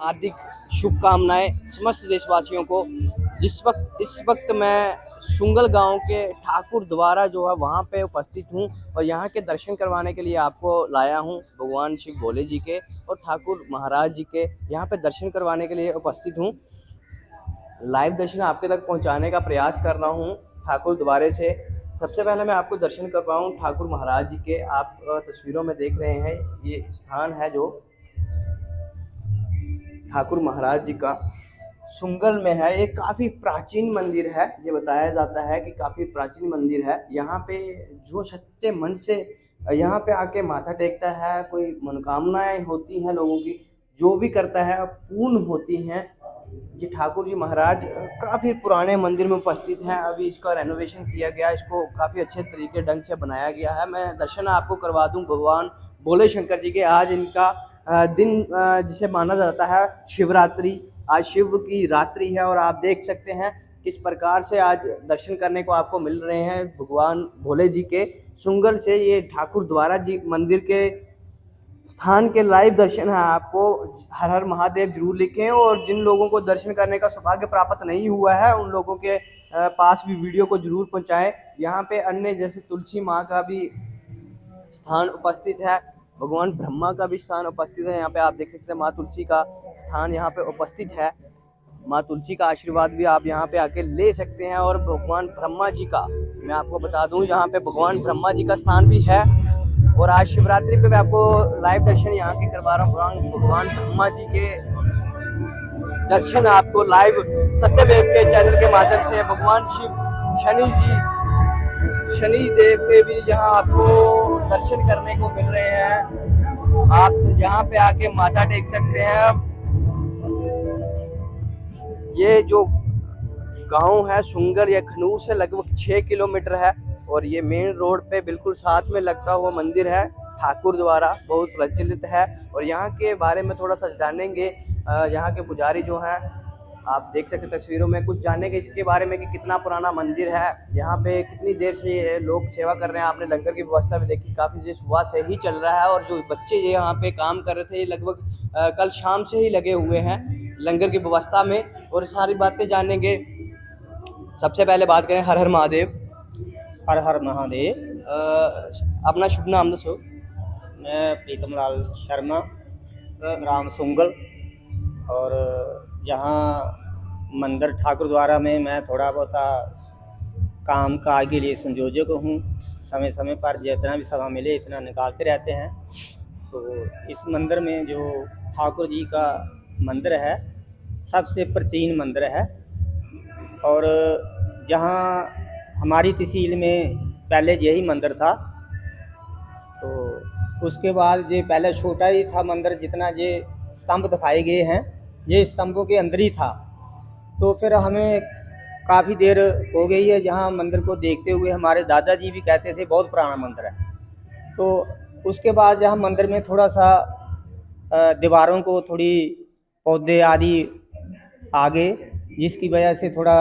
हार्दिक शुभकामनाएं समस्त देशवासियों को। इस वक्त मैं सुंगल गांव के ठाकुर द्वारा जो है वहां पे उपस्थित हूं और यहां के दर्शन करवाने के लिए आपको लाया हूं। भगवान शिव भोले जी के और ठाकुर महाराज जी के यहां पे दर्शन करवाने के लिए उपस्थित हूं। लाइव दर्शन आपके तक पहुंचाने का प्रयास कर रहा हूं ठाकुर द्वारे से। सबसे पहले मैं आपको दर्शन करवाऊं ठाकुर महाराज जी के। आप तस्वीरों में देख रहे हैं ये स्थान है जो ठाकुर महाराज जी का सुंगल में है। ये काफ़ी प्राचीन मंदिर है। ये बताया जाता है कि काफ़ी प्राचीन मंदिर है। यहाँ पे जो सच्चे मन से यहाँ पे आके माथा टेकता है, कोई मनोकामनाएं होती हैं लोगों की, जो भी करता है पूर्ण होती हैं। ये ठाकुर जी महाराज काफ़ी पुराने मंदिर में उपस्थित हैं। अभी इसका रेनोवेशन किया गया, इसको काफ़ी अच्छे तरीके ढंग से बनाया गया है। मैं दर्शन आपको करवा दूं भगवान भोले शंकर जी के। आज इनका दिन जिसे माना जाता है शिवरात्रि। आज शिव की रात्रि है और आप देख सकते हैं किस प्रकार से आज दर्शन करने को आपको मिल रहे हैं भगवान भोले जी के सुंगल से। ये ठाकुर द्वारा जी मंदिर के स्थान के लाइव दर्शन है। आपको हर हर महादेव जरूर लिखें और जिन लोगों को दर्शन करने का सौभाग्य प्राप्त नहीं हुआ है उन लोगों के पास भी वीडियो को जरूर पहुंचाएं। यहाँ पे अन्य जैसे तुलसी माँ का भी स्थान उपस्थित है, भगवान ब्रह्मा का भी स्थान उपस्थित है। यहाँ पे आप देख सकते हैं माँ तुलसी का स्थान यहाँ पे उपस्थित है। माँ तुलसी का आशीर्वाद भी आप यहाँ पे आके ले सकते हैं। और भगवान ब्रह्मा जी का मैं आपको बता दूं यहाँ पे भगवान ब्रह्मा जी का स्थान भी है। और आज शिवरात्रि पे मैं आपको लाइव दर्शन यहाँ के करवा रहा हूँ। भगवान ब्रह्मा जी के दर्शन आपको लाइव सत्यमेव के चैनल के माध्यम से। भगवान शिव शनि देव के भी यहाँ आपको दर्शन करने को मिल रहे हैं। आप यहाँ पे आके माथा टेक सकते हैं। ये जो गांव है सुंगल, ये खनूर से लगभग 6 किलोमीटर है और ये मेन रोड पे बिल्कुल साथ में लगता हुआ मंदिर है। ठाकुर द्वारा बहुत प्रचलित है और यहाँ के बारे में थोड़ा सा जानेंगे। यहाँ के पुजारी जो हैं आप देख सकते तस्वीरों में, कुछ जानेंगे इसके बारे में कि कितना पुराना मंदिर है, यहाँ पे कितनी देर से ये लोग सेवा कर रहे हैं। आपने लंगर की व्यवस्था भी देखी, काफ़ी देर सुबह से ही चल रहा है। और जो बच्चे ये यहाँ पे काम कर रहे थे ये लगभग कल शाम से ही लगे हुए हैं लंगर की व्यवस्था में और सारी बातें जानेंगे। सबसे पहले बात करें हर हर महादेव। हर हर महादेव। अपना शुभ नाम दसो। मैं प्रीतम लाल शर्मा, ग्राम सुंगल। और यहाँ मंदिर ठाकुर द्वारा में मैं थोड़ा बहुत काम काज के लिए संयोजक हूँ। समय समय पर जितना भी समय मिले इतना निकालते रहते हैं। तो इस मंदिर में जो ठाकुर जी का मंदिर है सबसे प्राचीन मंदिर है। और जहाँ हमारी तहसील में पहले यही मंदिर था, तो उसके बाद ये पहले छोटा ही था मंदिर। जितना ये स्तंभ दिखाए गए हैं ये स्तंभों के अंदर ही था। तो फिर हमें काफ़ी देर हो गई है जहाँ मंदिर को देखते हुए। हमारे दादाजी भी कहते थे बहुत पुराना मंदिर है। तो उसके बाद जहाँ मंदिर में थोड़ा सा दीवारों को थोड़ी पौधे आदि आ गए जिसकी वजह से थोड़ा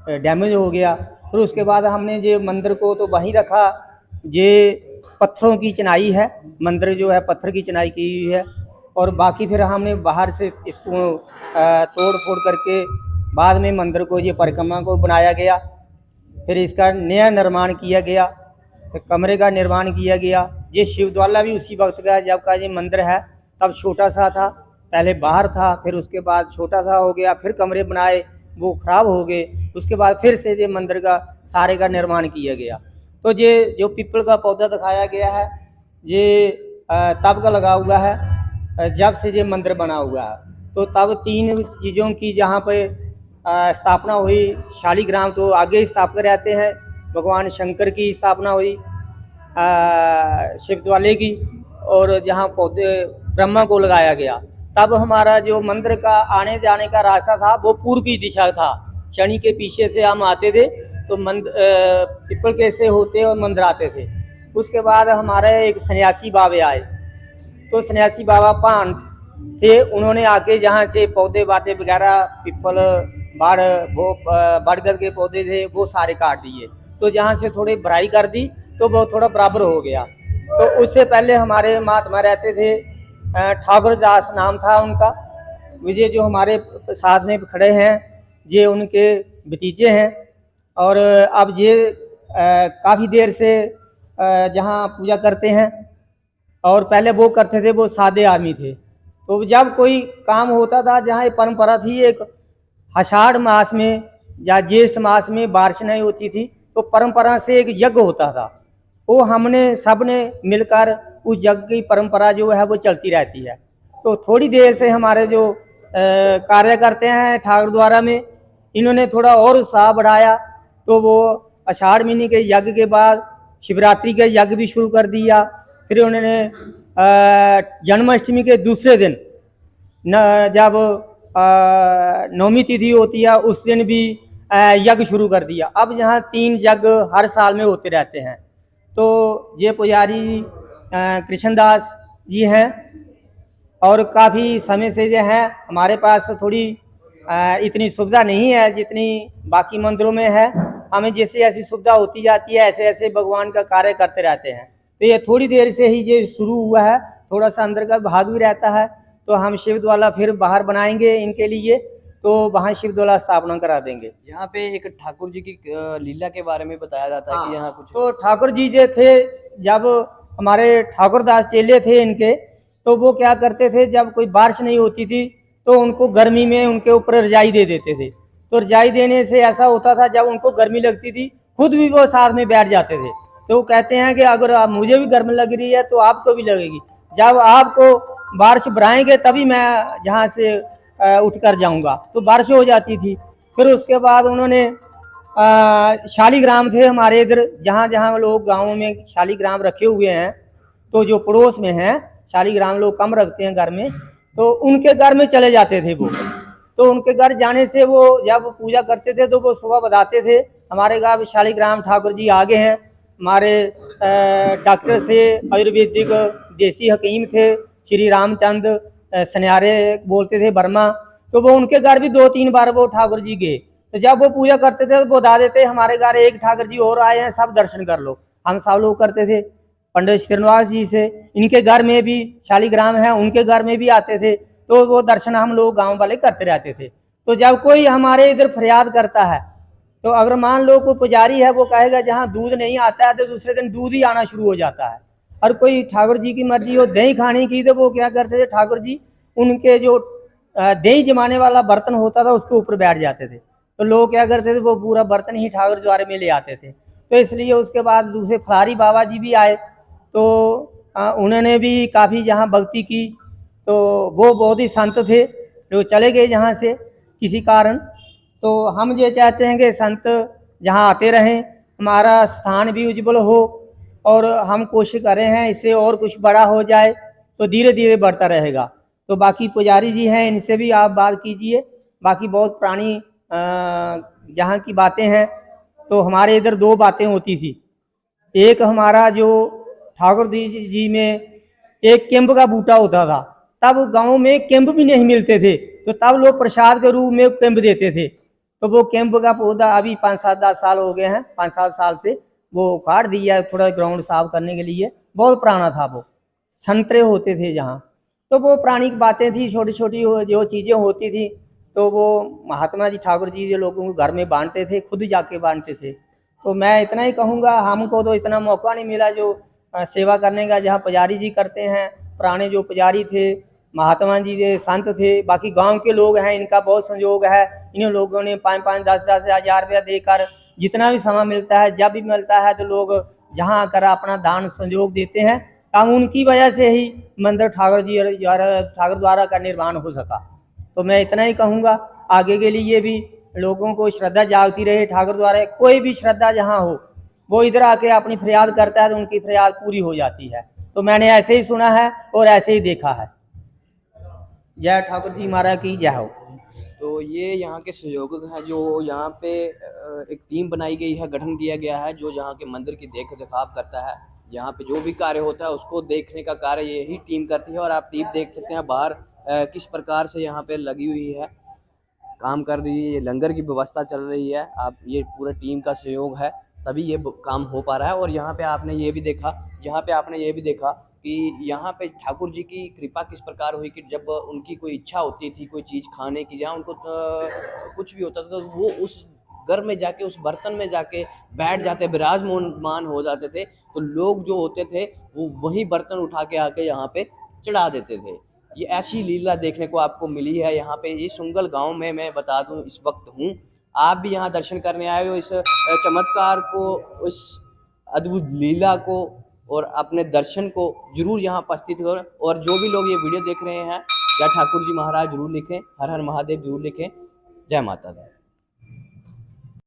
डैमेज हो गया। फिर उसके बाद हमने ये मंदिर को तो वहीं रखा। ये पत्थरों की चिनाई है, मंदिर जो है पत्थर की चिनाई की हुई है। और बाकी फिर हमने बाहर से इसको तोड़ फोड़ करके बाद में मंदिर को ये परिक्रमा को बनाया गया। फिर इसका नया निर्माण किया गया, फिर कमरे का निर्माण किया गया। ये शिवज्वाला भी उसी वक्त का जब का ये मंदिर है तब छोटा सा था, पहले बाहर था, फिर उसके बाद छोटा सा हो गया, फिर कमरे बनाए वो खराब हो गए। उसके बाद फिर से ये मंदिर का सारे का निर्माण किया गया। तो ये जो पीपल का पौधा दिखाया गया है ये तब का लगा हुआ है जब से ये मंदिर बना हुआ है। तो तब 3 चीज़ों की जहाँ पे स्थापना हुई। शालिग्राम तो आगे स्थापित रहते हैं, भगवान शंकर की स्थापना हुई, शिवज्वाले की, और जहाँ पौधे ब्रह्मा को लगाया गया। तब हमारा जो मंदिर का आने जाने का रास्ता था वो पूर्व की दिशा था। शनि के पीछे से हम आते थे तो पीपल के से होते और मंदिर आते थे। उसके बाद हमारे एक सन्यासी बाबे आए। तो सन्यासी बाबा पान थे, उन्होंने आके जहाँ से पौधे बातें वगैरह पीपल बरगद के पौधे थे वो सारे काट दिए। तो जहाँ से थोड़ी भराई कर दी तो वो थोड़ा बराबर हो गया। तो उससे पहले हमारे महात्मा रहते थे, ठाकुर दास नाम था उनका। ये जो हमारे साथ में खड़े हैं ये उनके भतीजे हैं। और अब ये काफ़ी देर से जहाँ पूजा करते हैं, और पहले वो करते थे, वो सादे आदमी थे। तो जब कोई काम होता था, जहाँ ये परंपरा थी, एक आषाढ़ मास में या ज्येष्ठ मास में बारिश नहीं होती थी, तो परंपरा से एक यज्ञ होता था। वो हमने सब ने मिलकर उस यज्ञ की परंपरा जो है वो चलती रहती है। तो थोड़ी देर से हमारे जो कार्य करते हैं ठाकुर द्वारा में, इन्होंने थोड़ा और उत्साह बढ़ाया। तो वो आषाढ़ महीने के यज्ञ के बाद शिवरात्रि के यज्ञ भी शुरू कर दिया। फिर उन्होंने जन्माष्टमी के दूसरे दिन जब नवमी तिथि होती है उस दिन भी यज्ञ शुरू कर दिया। अब यहाँ 3 यज्ञ हर साल में होते रहते हैं। तो ये पुजारी कृष्णदास जी हैं, और काफ़ी समय से जो है हमारे पास थोड़ी इतनी सुविधा नहीं है जितनी बाकी मंदिरों में है। हमें जैसे ऐसी सुविधा होती जाती है ऐसे ऐसे भगवान का कार्य करते रहते हैं। तो ये थोड़ी देर से ही ये शुरू हुआ है, थोड़ा सा अंदर का भाग भी रहता है। तो हम शिवद्वाला फिर बाहर बनाएंगे इनके लिए, तो वहाँ शिवद्वाला स्थापना करा देंगे। यहाँ पे एक ठाकुर जी की लीला के बारे में बताया जाता है कि यहाँ कुछ तो ठाकुर जी जो थे, जब हमारे ठाकुरदास चेले थे इनके, तो वो क्या करते थे, जब कोई बारिश नहीं होती थी तो उनको गर्मी में उनके ऊपर रजाई दे देते थे। तो रजाई देने से ऐसा होता था, जब उनको गर्मी लगती थी खुद भी वो साथ में बैठ जाते थे। तो वो कहते हैं कि अगर आप मुझे भी गर्मी लग रही है तो आपको भी लगेगी, जब आपको बारिश बराएंगे तभी मैं जहाँ से उठ कर जाऊँगा। तो बारिश हो जाती थी। फिर उसके बाद उन्होंने शालीग्राम थे हमारे इधर, जहाँ जहाँ लोग गाँव में शालीग्राम रखे हुए हैं, तो जो पड़ोस में हैं शालीग्राम लोग कम रखते हैं घर में, तो उनके घर में चले जाते थे वो। तो उनके घर जाने से वो जब पूजा करते थे तो वो सुबह बताते थे हमारे गाँव शालीग्राम ठाकुर जी आगे हैं। हमारे डॉक्टर से आयुर्वेदिक देसी हकीम थे श्री रामचंद सन्यारे बोलते थे वर्मा। तो वो उनके घर भी 2-3 बार वो ठाकुर जी गए। तो जब वो पूजा करते थे तो वो बता देते हमारे घर एक ठाकुर जी और आए हैं, सब दर्शन कर लो। हम सब लोग करते थे। पंडित श्रीनिवास जी से, इनके घर में भी शालीग्राम है, उनके घर में भी आते थे। तो वो दर्शन हम लोग गांव वाले करते रहते थे। तो जब कोई हमारे इधर फरियाद करता है, तो अगर मान लो कोई पुजारी है वो कहेगा जहाँ दूध नहीं आता है तो दूसरे दिन दूध ही आना शुरू हो जाता है। और कोई ठाकुर जी की मर्जी हो दही खाने की, तो वो क्या करते थे ठाकुर जी उनके जो दही जमाने वाला बर्तन होता था उसके ऊपर बैठ जाते थे। तो लोग क्या करते थे, वो पूरा बर्तन ही ठाकुर द्वारे में ले आते थे। तो इसलिए उसके बाद दूसरे फलारी बाबा जी भी आए, तो उन्होंने भी काफ़ी जहाँ भक्ति की। तो वो बहुत ही संत थे जो चले गए जहाँ से किसी कारण। तो हम ये चाहते हैं कि संत जहाँ आते रहें, हमारा स्थान भी उज्जवल हो, और हम कोशिश कर रहे हैं इससे और कुछ बड़ा हो जाए, तो धीरे धीरे बढ़ता रहेगा। तो बाकी पुजारी जी हैं, इनसे भी आप बात कीजिए। बाकी बहुत पुरानी जहाँ की बातें हैं, तो हमारे इधर 2 बातें होती थी। एक हमारा जो ठाकुर जी में एक केम्ब का बूटा होता था, तब गांव में केम्ब भी नहीं मिलते थे, तो तब लोग प्रसाद के रूप में केम्ब देते थे। तो वो केम्ब का पौधा अभी 5-7-10 साल हो गए हैं, 5-7 साल से वो काट दिया है थोड़ा ग्राउंड साफ करने के लिए। बहुत पुराना था वो, संतरे होते थे जहाँ। तो वो पुरानी बातें थी, छोटी छोटी जो चीज़ें होती थी, तो वो महात्मा जी ठाकुर जी जो लोगों को घर में बांटते थे, खुद जाके बांटते थे। तो मैं इतना ही कहूँगा, हमको तो इतना मौका नहीं मिला जो सेवा करने का जहाँ पुजारी जी करते हैं। पुराने जो पुजारी थे, महात्मा जी जो संत थे, बाकी गांव के लोग हैं, इनका बहुत सहयोग है। इन लोगों ने 5-5, 10-10 हज़ार रुपया देकर जितना भी समय मिलता है, जब भी मिलता है, तो लोग जहाँ आकर अपना दान सहयोग देते हैं। हम उनकी वजह से ही मंदिर ठाकुर द्वारा का निर्माण हो सका। तो मैं इतना ही कहूँगा, आगे के लिए भी लोगों को श्रद्धा जागती रहे ठाकुर द्वारा। कोई भी श्रद्धा जहाँ हो, वो इधर आके अपनी फरियाद करता है तो उनकी फरियाद पूरी हो जाती है। तो मैंने ऐसे ही सुना है और ऐसे ही देखा है। जय ठाकुर जी महाराज की जय हो। तो ये यहाँ के सहयोगक हैं, जो यहाँ पे एक टीम बनाई गई है, गठन किया गया है, जो यहाँ के मंदिर की देख रेखाव करता है। यहाँ पे जो भी कार्य होता है उसको देखने का कार्य यही टीम करती है। और आप टीम देख सकते हैं बाहर किस प्रकार से यहाँ पे लगी हुई है, काम कर रही है, लंगर की व्यवस्था चल रही है। आप ये पूरा टीम का सहयोग है तभी ये काम हो पा रहा है। और यहाँ पे आपने ये भी देखा कि यहाँ पे ठाकुर जी की कृपा किस प्रकार हुई कि जब उनकी कोई इच्छा होती थी कोई चीज़ खाने की, जहाँ उनको कुछ भी होता था, तो वो उस घर में जाके, उस बर्तन में जाके बैठ जाते, विराजमान हो जाते थे। तो लोग जो होते थे वो वही बर्तन उठा के आके यहाँ पे चढ़ा देते थे। ये ऐसी लीला देखने को आपको मिली है यहाँ पे। ये सुंगल गांव में मैं बता दूं इस वक्त हूँ। आप भी यहाँ दर्शन करने आए हो, इस चमत्कार को, इस अद्भुत लीला को और अपने दर्शन को जरूर यहाँ उपस्थित हो। और जो भी लोग ये वीडियो देख रहे हैं, जय ठाकुर जी महाराज जरूर लिखें, हर हर महादेव जरूर लिखें। जय माता दी।